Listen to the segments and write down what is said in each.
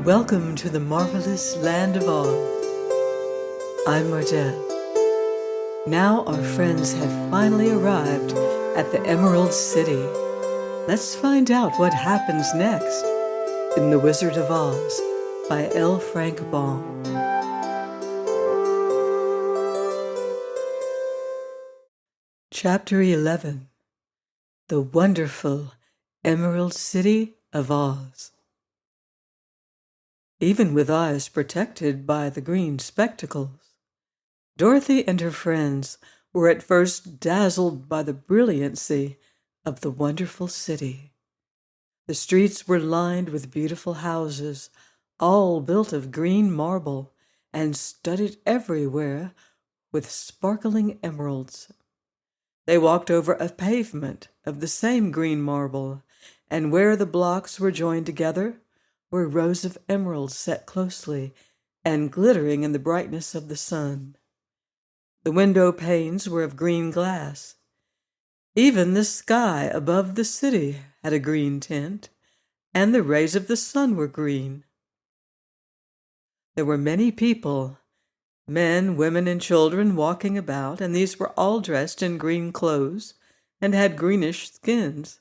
Welcome to the marvelous land of Oz. I'm Margelle. Now our friends have finally arrived at the Emerald City. Let's find out what happens next in The Wizard of Oz by L. Frank Baum. Chapter 11. The Wonderful Emerald City of Oz. Even with eyes protected by the green spectacles, Dorothy and her friends were at first dazzled by the brilliancy of the wonderful city. The streets were lined with beautiful houses, all built of green marble and studded everywhere with sparkling emeralds. They walked over a pavement of the same green marble, and where the blocks were joined together were rows of emeralds set closely and glittering in the brightness of the sun. The window panes were of green glass. Even the sky above the city had a green tint, and the rays of the sun were green. There were many people, men, women, and children walking about, and these were all dressed in green clothes and had greenish skins.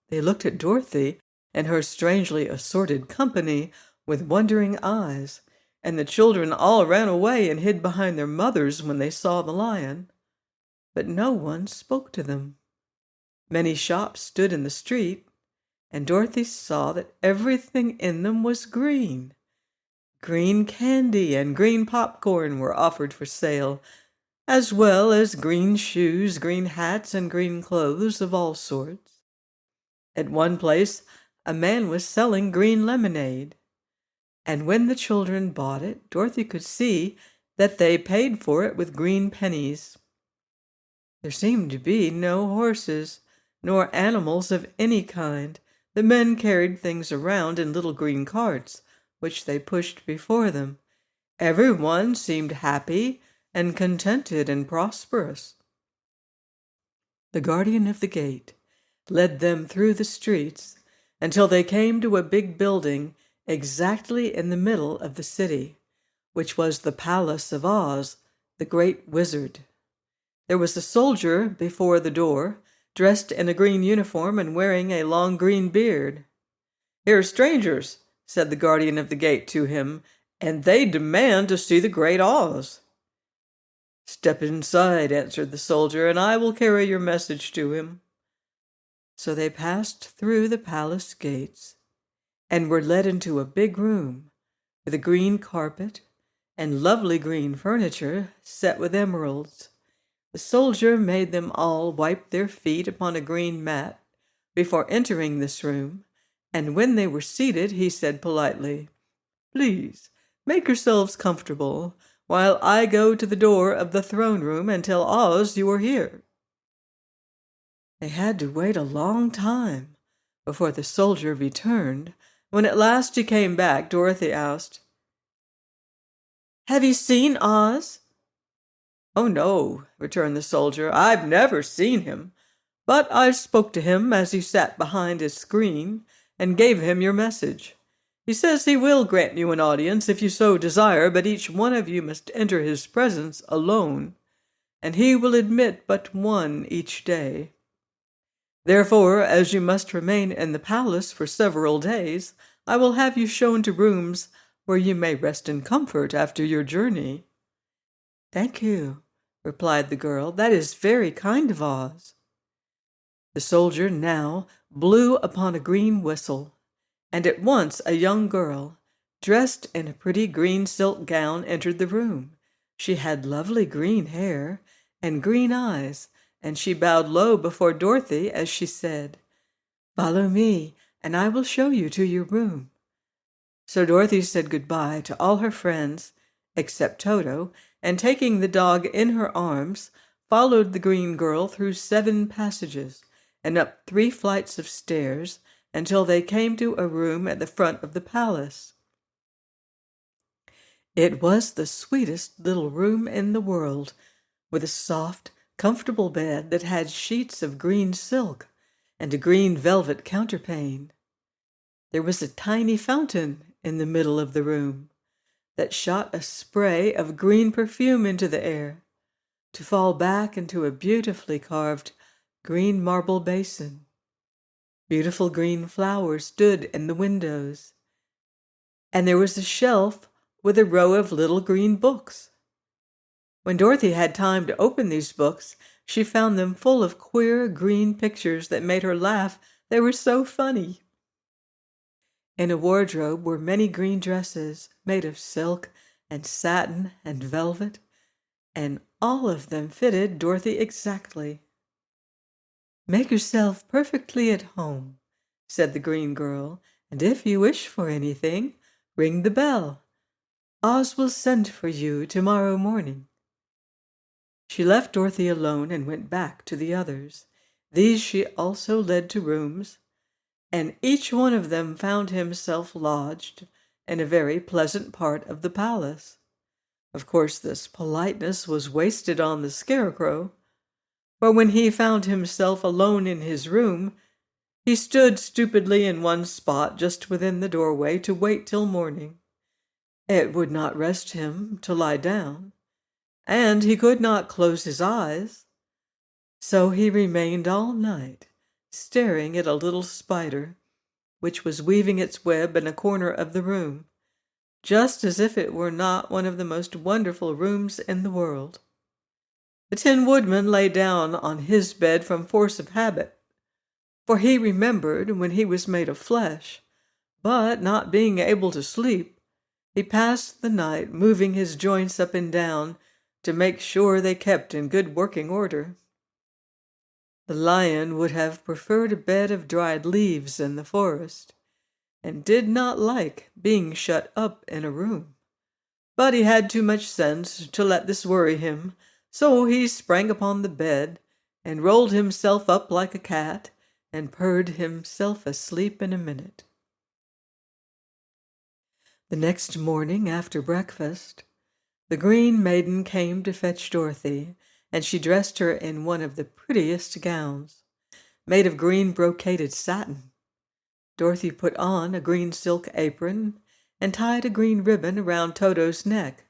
They looked at Dorothy and her strangely assorted company with wondering eyes, and the children all ran away and hid behind their mothers when they saw the lion. But no one spoke to them. Many shops stood in the street, and Dorothy saw that everything in them was green. Green candy and green popcorn were offered for sale, as well as green shoes, green hats, and green clothes of all sorts. At one place, a man was selling green lemonade, and when the children bought it, Dorothy could see that they paid for it with green pennies. There seemed to be no horses, nor animals of any kind. The men carried things around in little green carts, which they pushed before them. Everyone seemed happy and contented and prosperous. The guardian of the gate led them through the streets until they came to a big building exactly in the middle of the city, which was the Palace of Oz, the Great Wizard. There was a soldier before the door, dressed in a green uniform and wearing a long green beard. "Here are strangers," said the guardian of the gate to him, "and they demand to see the Great Oz." "Step inside," answered the soldier, "and I will carry your message to him." So they passed through the palace gates and were led into a big room with a green carpet and lovely green furniture set with emeralds. The soldier made them all wipe their feet upon a green mat before entering this room, and when they were seated, he said politely, "Please make yourselves comfortable while I go to the door of the throne room and tell Oz you are here." They had to wait a long time before the soldier returned. When at last he came back, Dorothy asked, "Have you seen Oz?" "Oh, no," returned the soldier. "I've never seen him, but I spoke to him as he sat behind his screen and gave him your message. He says he will grant you an audience if you so desire, but each one of you must enter his presence alone, and he will admit but one each day. Therefore, as you must remain in the palace for several days, I will have you shown to rooms where you may rest in comfort after your journey." "Thank you," replied the girl. "That is very kind of Oz." The soldier now blew upon a green whistle, and at once a young girl, dressed in a pretty green silk gown, entered the room. She had lovely green hair and green eyes, and she bowed low before Dorothy as she said, "Follow me, and I will show you to your room." So Dorothy said goodbye to all her friends, except Toto, and taking the dog in her arms, followed the green girl through 7 passages and up 3 flights of stairs until they came to a room at the front of the palace. It was the sweetest little room in the world, with a soft, comfortable bed that had sheets of green silk and a green velvet counterpane. There was a tiny fountain in the middle of the room that shot a spray of green perfume into the air, to fall back into a beautifully carved green marble basin. Beautiful green flowers stood in the windows, and there was a shelf with a row of little green books. When Dorothy had time to open these books, she found them full of queer green pictures that made her laugh. They were so funny. In a wardrobe were many green dresses made of silk and satin and velvet, and all of them fitted Dorothy exactly. "Make yourself perfectly at home," said the green girl, "and if you wish for anything, ring the bell. Oz will send for you tomorrow morning." She left Dorothy alone and went back to the others. These she also led to rooms, and each one of them found himself lodged in a very pleasant part of the palace. Of course, this politeness was wasted on the Scarecrow, for when he found himself alone in his room, he stood stupidly in one spot just within the doorway to wait till morning. It would not rest him to lie down, and he could not close his eyes, so he remained all night staring at a little spider which was weaving its web in a corner of the room, just as if it were not one of the most wonderful rooms in the world. The Tin Woodman lay down on his bed from force of habit, for he remembered when he was made of flesh, but not being able to sleep, he passed the night moving his joints up and down to make sure they kept in good working order. The lion would have preferred a bed of dried leaves in the forest, and did not like being shut up in a room. But he had too much sense to let this worry him, so he sprang upon the bed and rolled himself up like a cat and purred himself asleep in a minute. The next morning after breakfast, the Green Maiden came to fetch Dorothy, and she dressed her in one of the prettiest gowns, made of green brocaded satin. Dorothy put on a green silk apron and tied a green ribbon around Toto's neck,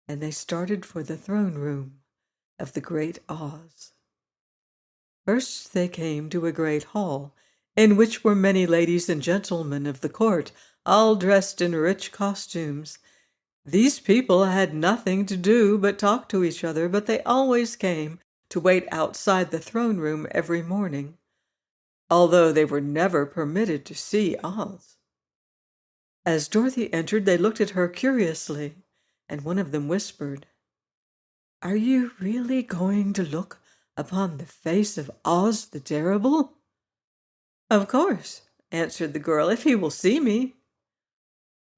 and they started for the throne room of the Great Oz. First they came to a great hall, in which were many ladies and gentlemen of the court, all dressed in rich costumes. These people had nothing to do but talk to each other, but they always came to wait outside the throne room every morning, although they were never permitted to see Oz. As Dorothy entered, they looked at her curiously, and one of them whispered, "Are you really going to look upon the face of Oz the Terrible?" "Of course," answered the girl, "if he will see me."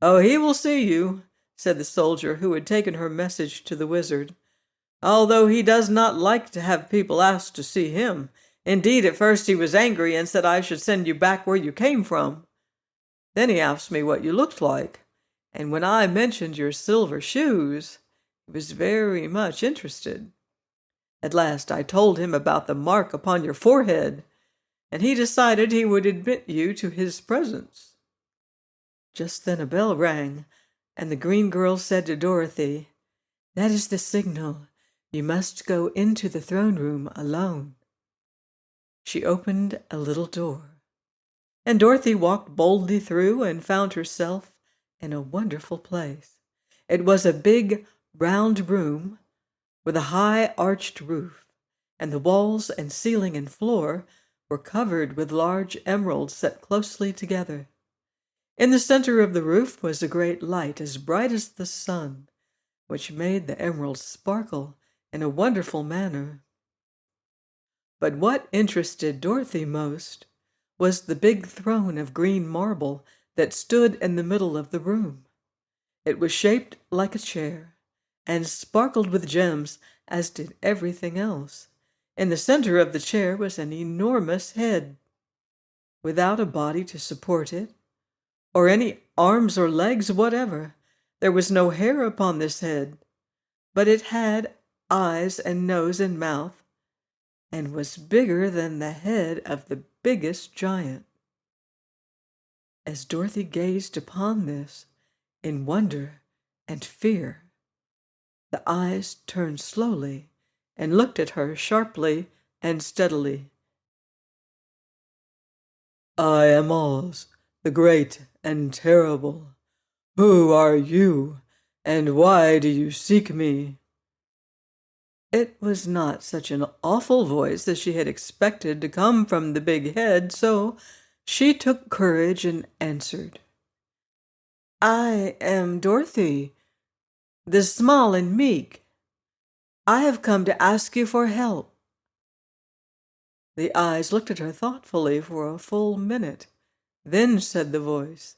"Oh, he will see you," said the soldier who had taken her message to the wizard, "although he does not like to have people ask to see him. Indeed, at first he was angry and said I should send you back where you came from. Then he asked me what you looked like, and when I mentioned your silver shoes, he was very much interested. At last I told him about the mark upon your forehead, and he decided he would admit you to his presence." Just then a bell rang, and the green girl said to Dorothy, "That is the signal. You must go into the throne room alone." She opened a little door, and Dorothy walked boldly through and found herself in a wonderful place. It was a big, round room with a high arched roof, and the walls and ceiling and floor were covered with large emeralds set closely together. In the center of the roof was a great light as bright as the sun, which made the emeralds sparkle in a wonderful manner. But what interested Dorothy most was the big throne of green marble that stood in the middle of the room. It was shaped like a chair and sparkled with gems, as did everything else. In the center of the chair was an enormous head, without a body to support it, or any arms or legs whatever. There was no hair upon this head, but it had eyes and nose and mouth, and was bigger than the head of the biggest giant. As Dorothy gazed upon this in wonder and fear, the eyes turned slowly and looked at her sharply and steadily. "I am Oz, the great and terrible. Who are you, and why do you seek me?" It was not such an awful voice as she had expected to come from the big head, so she took courage and answered, "I am Dorothy, the small and meek. I have come to ask you for help." The eyes looked at her thoughtfully for a full minute. Then said the voice,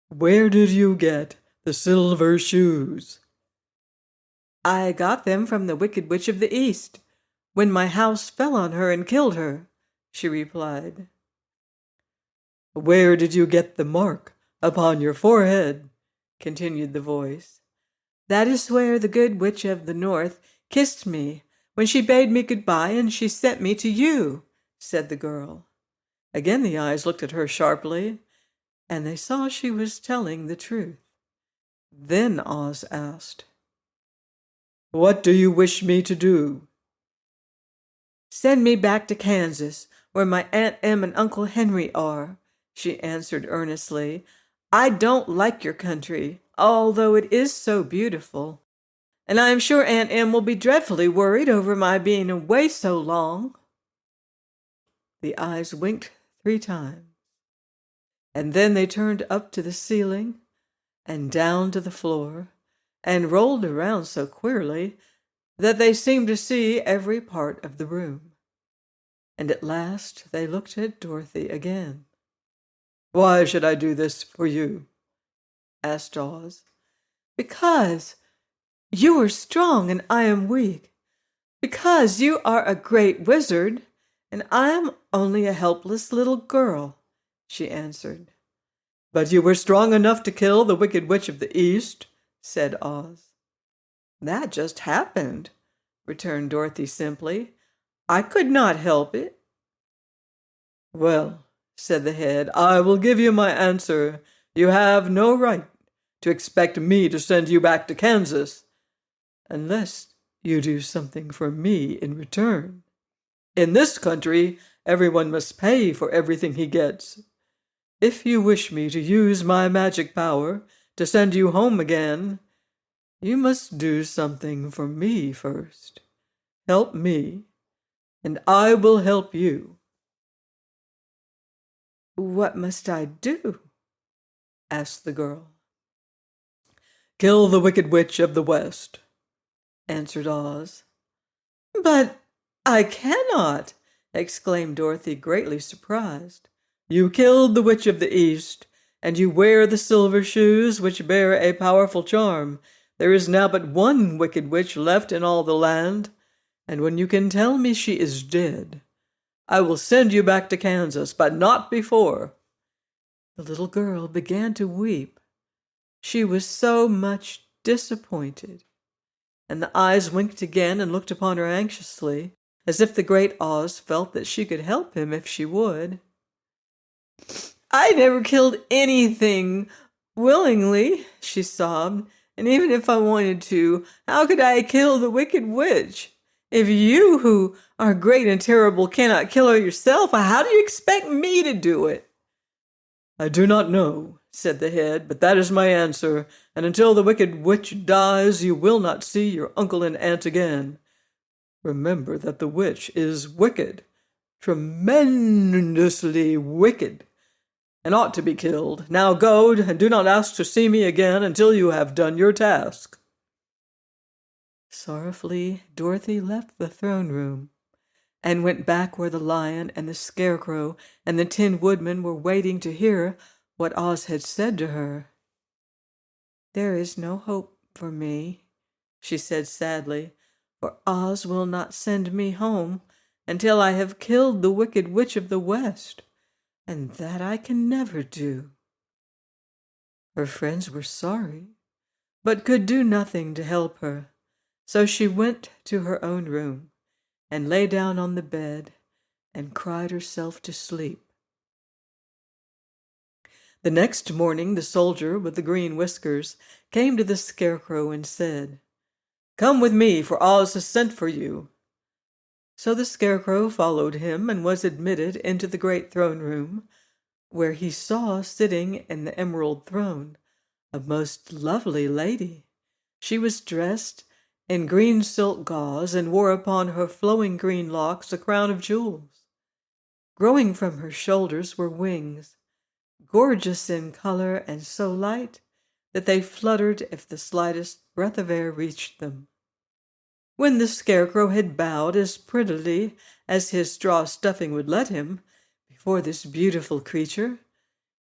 "Where did you get the silver shoes?" "I got them from the Wicked Witch of the East, when my house fell on her and killed her," she replied. "Where did you get the mark upon your forehead?" continued the voice. "That is where the good witch of the North kissed me when she bade me goodbye, and she sent me to you," said the girl. Again the eyes looked at her sharply, and they saw she was telling the truth. Then Oz asked, "What do you wish me to do?" "Send me back to Kansas, where my Aunt Em and Uncle Henry are," she answered earnestly. "I don't like your country, although it is so beautiful, and I am sure Aunt Em will be dreadfully worried over my being away so long." The eyes winked 3 times, and then they turned up to the ceiling and down to the floor, and rolled around so queerly that they seemed to see every part of the room. And at last they looked at Dorothy again. "Why should I do this for you?" asked Oz. "Because you are strong and I am weak. Because you are a great wizard and I am only a helpless little girl," she answered. "But you were strong enough to kill the Wicked Witch of the East," said Oz. "That just happened," returned Dorothy simply. "I could not help it." "Well," said the head, "I will give you my answer. You have no right to expect me to send you back to Kansas unless you do something for me in return. In this country, everyone must pay for everything he gets. If you wish me to use my magic power to send you home again, you must do something for me first. Help me, and I will help you." "What must I do?" asked the girl. "Kill the Wicked Witch of the West," answered Oz. "But I cannot!" exclaimed Dorothy, greatly surprised. "You killed the Witch of the East, and you wear the silver shoes which bear a powerful charm. There is now but one Wicked Witch left in all the land, and when you can tell me she is dead, I will send you back to Kansas, but not before." The little girl began to weep. She was so much disappointed, and the eyes winked again and looked upon her anxiously, as if the great Oz felt that she could help him if she would. "I never killed anything willingly," she sobbed, "and even if I wanted to, how could I kill the Wicked Witch? If you, who are great and terrible, cannot kill her yourself, how do you expect me to do it?" "I do not know," said the head, "but that is my answer, and until the Wicked Witch dies, you will not see your uncle and aunt again. Remember that the witch is wicked, tremendously wicked, and ought to be killed. Now go, and do not ask to see me again until you have done your task." Sorrowfully, Dorothy left the throne room and went back where the lion and the scarecrow and the Tin Woodman were waiting to hear what Oz had said to her. "There is no hope for me," she said sadly, "for Oz will not send me home until I have killed the Wicked Witch of the West, and that I can never do." Her friends were sorry, but could do nothing to help her, so she went to her own room and lay down on the bed and cried herself to sleep. The next morning the soldier with the green whiskers came to the Scarecrow and said, "Come with me, for Oz has sent for you." So the Scarecrow followed him and was admitted into the great throne room, where he saw sitting in the emerald throne a most lovely lady. She was dressed in green silk gauze and wore upon her flowing green locks a crown of jewels. Growing from her shoulders were wings, gorgeous in color and so light that they fluttered if the slightest breath of air reached them. When the Scarecrow had bowed as prettily as his straw stuffing would let him before this beautiful creature,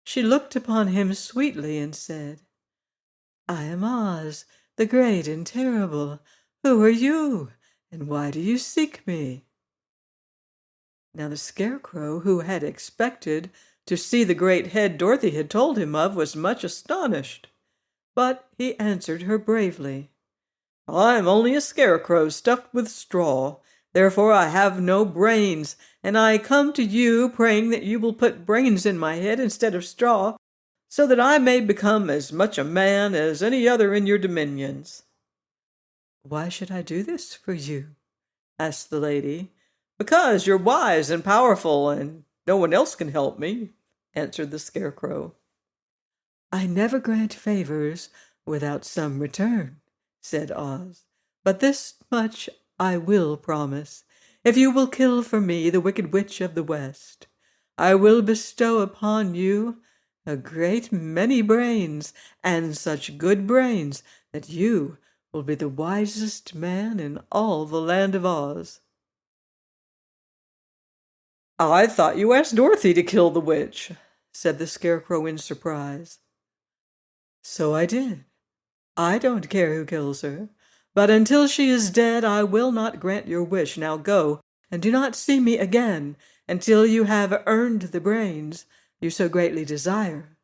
she looked upon him sweetly and said, "I am Oz, the great and terrible. Who are you, and why do you seek me?" Now the Scarecrow, who had expected to see the great head Dorothy had told him of, was much astonished. But he answered her bravely, "I am only a scarecrow stuffed with straw. Therefore I have no brains, and I come to you praying that you will put brains in my head instead of straw, so that I may become as much a man as any other in your dominions." "Why should I do this for you?" asked the lady. "Because you're wise and powerful, and no one else can help me," answered the Scarecrow. "I never grant favors without some return," said Oz. "But this much I will promise. If you will kill for me the Wicked Witch of the West, I will bestow upon you a great many brains, and such good brains that you will be the wisest man in all the land of Oz." "I thought you asked Dorothy to kill the witch," said the Scarecrow in surprise. "So I did. I don't care who kills her, but until she is dead I will not grant your wish. Now go, and do not see me again until you have earned the brains you so greatly desire."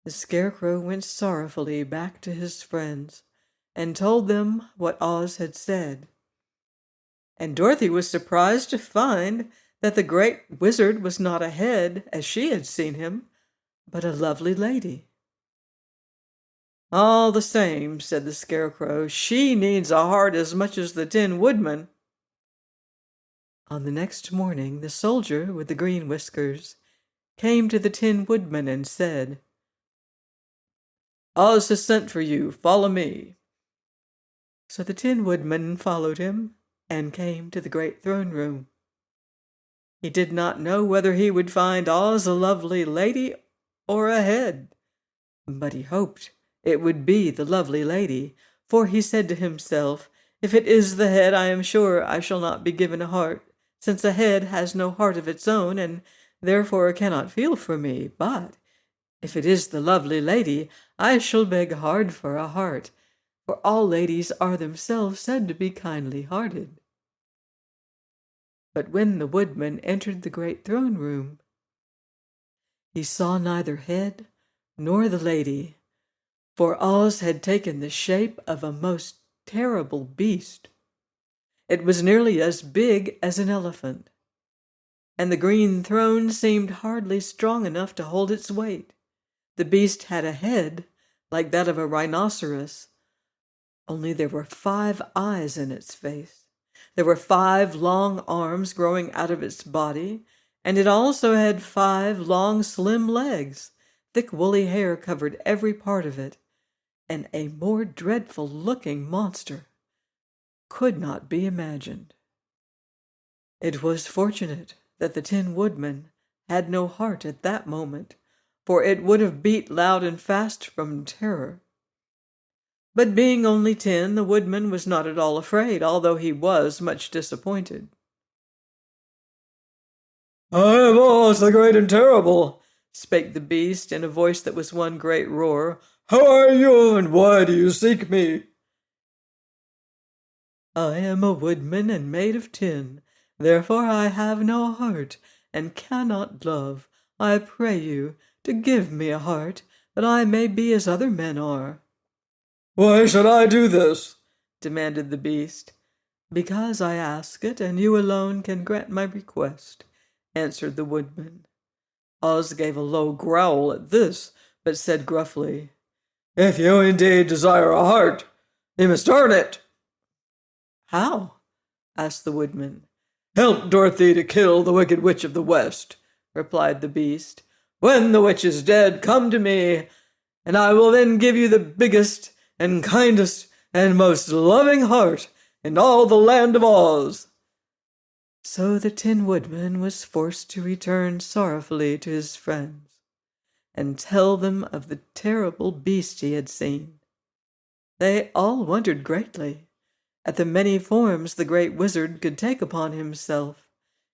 The Scarecrow went sorrowfully back to his friends and told them what Oz had said. And Dorothy was surprised to find that the great wizard was not a head, as she had seen him, but a lovely lady. "All the same," said the Scarecrow, "she needs a heart as much as the Tin Woodman." On the next morning, the soldier with the green whiskers came to the Tin Woodman and said, "Oz has sent for you. Follow me." So the Tin Woodman followed him and came to the great throne room. He did not know whether he would find Oz a lovely lady or a head, but he hoped it would be the lovely lady, for he said to himself, "If it is the head, I am sure I shall not be given a heart, since a head has no heart of its own, and therefore cannot feel for me. But if it is the lovely lady, I shall beg hard for a heart, for all ladies are themselves said to be kindly-hearted." But when the woodman entered the great throne room, he saw neither head nor the lady, for Oz had taken the shape of a most terrible beast. It was nearly as big as an elephant, and the green throne seemed hardly strong enough to hold its weight. The beast had a head like that of a rhinoceros, only there were 5 eyes in its face. There were 5 long arms growing out of its body, and it also had 5 long, slim legs. Thick woolly hair covered every part of it, and a more dreadful-looking monster could not be imagined. It was fortunate that the Tin Woodman had no heart at that moment, for it would have beat loud and fast from terror. But being only tin, the Woodman was not at all afraid, although he was much disappointed. "I am Oz, the great and terrible," spake the beast in a voice that was one great roar. "Who are you, and why do you seek me?" "I am a woodman and made of tin, therefore I have no heart and cannot love. I pray you to give me a heart, that I may be as other men are." "Why should I do this?" demanded the beast. "Because I ask it, and you alone can grant my request," answered the woodman. Oz gave a low growl at this, but said gruffly, "If you indeed desire a heart, you must earn it." "How?" asked the woodman. "Help Dorothy to kill the Wicked Witch of the West," replied the beast. "When the witch is dead, come to me, and I will then give you the biggest and kindest and most loving heart in all the land of Oz." So the Tin Woodman was forced to return sorrowfully to his friends and tell them of the terrible beast he had seen. They all wondered greatly at the many forms the great wizard could take upon himself,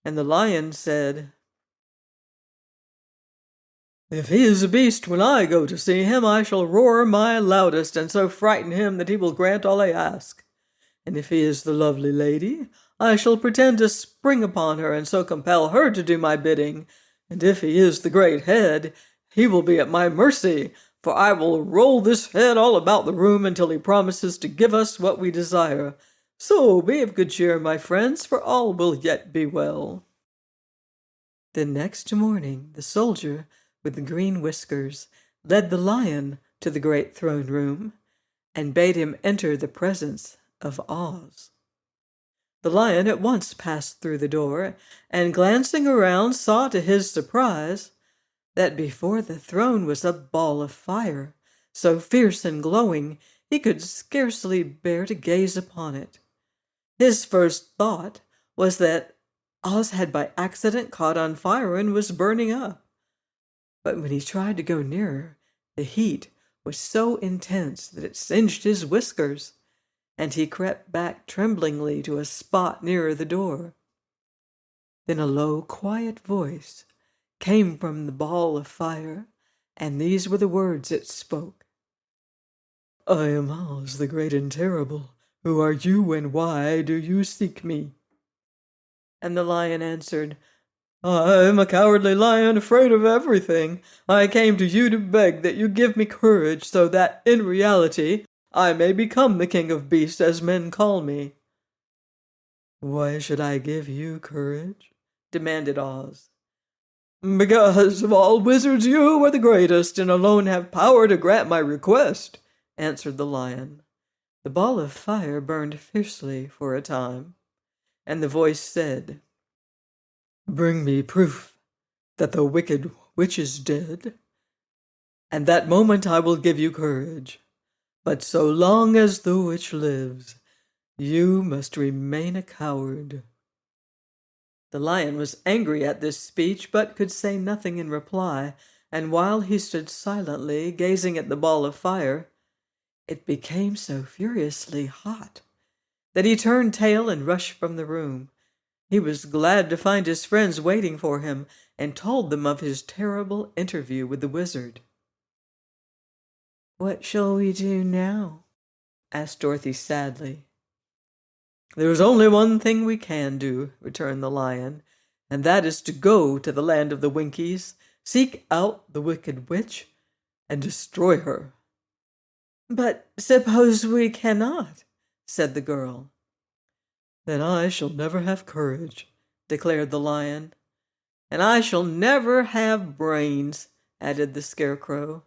and the lion said, "If he is a beast when I go to see him, I shall roar my loudest and so frighten him that he will grant all I ask. And if he is the lovely lady, I shall pretend to spring upon her and so compel her to do my bidding. And if he is the great head, he will be at my mercy, for I will roll this head all about the room until he promises to give us what we desire. So be of good cheer, my friends, for all will yet be well." The next morning the soldier with the green whiskers led the lion to the great throne room and bade him enter the presence of Oz. The lion at once passed through the door, and glancing around saw to his surprise that before the throne was a ball of fire, so fierce and glowing he could scarcely bear to gaze upon it. His first thought was that Oz had by accident caught on fire and was burning up. But when he tried to go nearer, the heat was so intense that it singed his whiskers, and he crept back tremblingly to a spot nearer the door. Then a low, quiet voice came from the ball of fire, and these were the words it spoke. "I am Oz, the great and terrible. Who are you, and why do you seek me?" And the lion answered, "I am a cowardly lion, afraid of everything. I came to you to beg that you give me courage, so that, in reality, I may become the king of beasts, as men call me." "Why should I give you courage?" demanded Oz. "Because of all wizards you are the greatest, and alone have power to grant my request," answered the lion. The ball of fire burned fiercely for a time, and the voice said, "Bring me proof that the wicked witch is dead, and that moment I will give you courage. But so long as the witch lives, you must remain a coward." The lion was angry at this speech, but could say nothing in reply, and while he stood silently gazing at the ball of fire, it became so furiously hot that he turned tail and rushed from the room. He was glad to find his friends waiting for him, and told them of his terrible interview with the wizard. "What shall we do now?" asked Dorothy sadly. "There is only one thing we can do," returned the lion, "and that is to go to the land of the Winkies, seek out the wicked witch, and destroy her." "But suppose we cannot?" said the girl. "Then I shall never have courage," declared the lion. "And I shall never have brains," added the Scarecrow.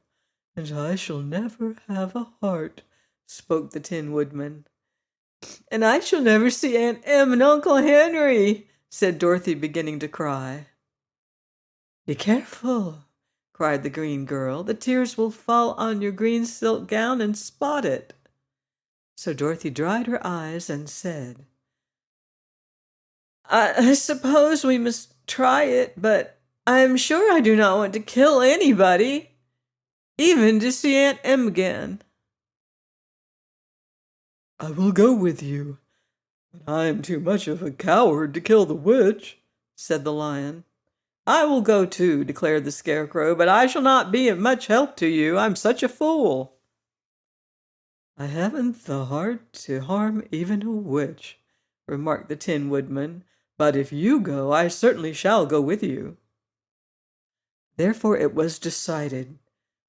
"And I shall never have a heart," spoke the Tin Woodman. "And I shall never see Aunt Em and Uncle Henry," said Dorothy, beginning to cry. "Be careful," cried the green girl. "The tears will fall on your green silk gown and spot it." So Dorothy dried her eyes and said, I suppose we must try it, but I am sure I do not want to kill anybody, even to see Aunt Em again." "I will go with you, but I am too much of a coward to kill the witch," said the lion. "I will go too," declared the Scarecrow, "but I shall not be of much help to you. I'm such a fool." "I haven't the heart to harm even a witch," remarked the Tin Woodman, "but if you go, I certainly shall go with you." Therefore it was decided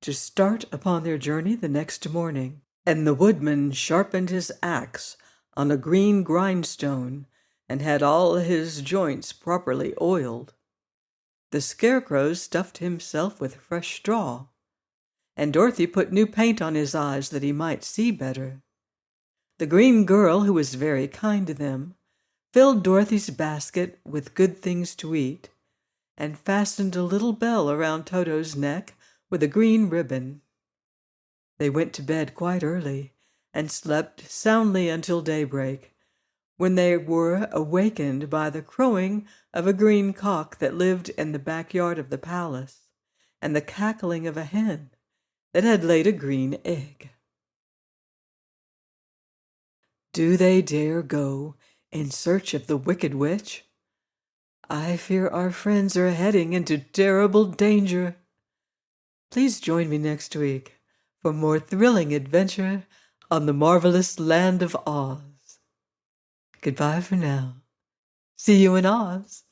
to start upon their journey the next morning, and the woodman sharpened his axe on a green grindstone and had all his joints properly oiled. The Scarecrow stuffed himself with fresh straw, and Dorothy put new paint on his eyes that he might see better. The green girl, who was very kind to them, filled Dorothy's basket with good things to eat, and fastened a little bell around Toto's neck with a green ribbon. They went to bed quite early, and slept soundly until daybreak, when they were awakened by the crowing of a green cock that lived in the backyard of the palace, and the cackling of a hen that had laid a green egg. Do they dare go in search of the Wicked Witch? I fear our friends are heading into terrible danger. Please join me next week for more thrilling adventure on the marvelous land of Oz. Goodbye for now. See you in Oz.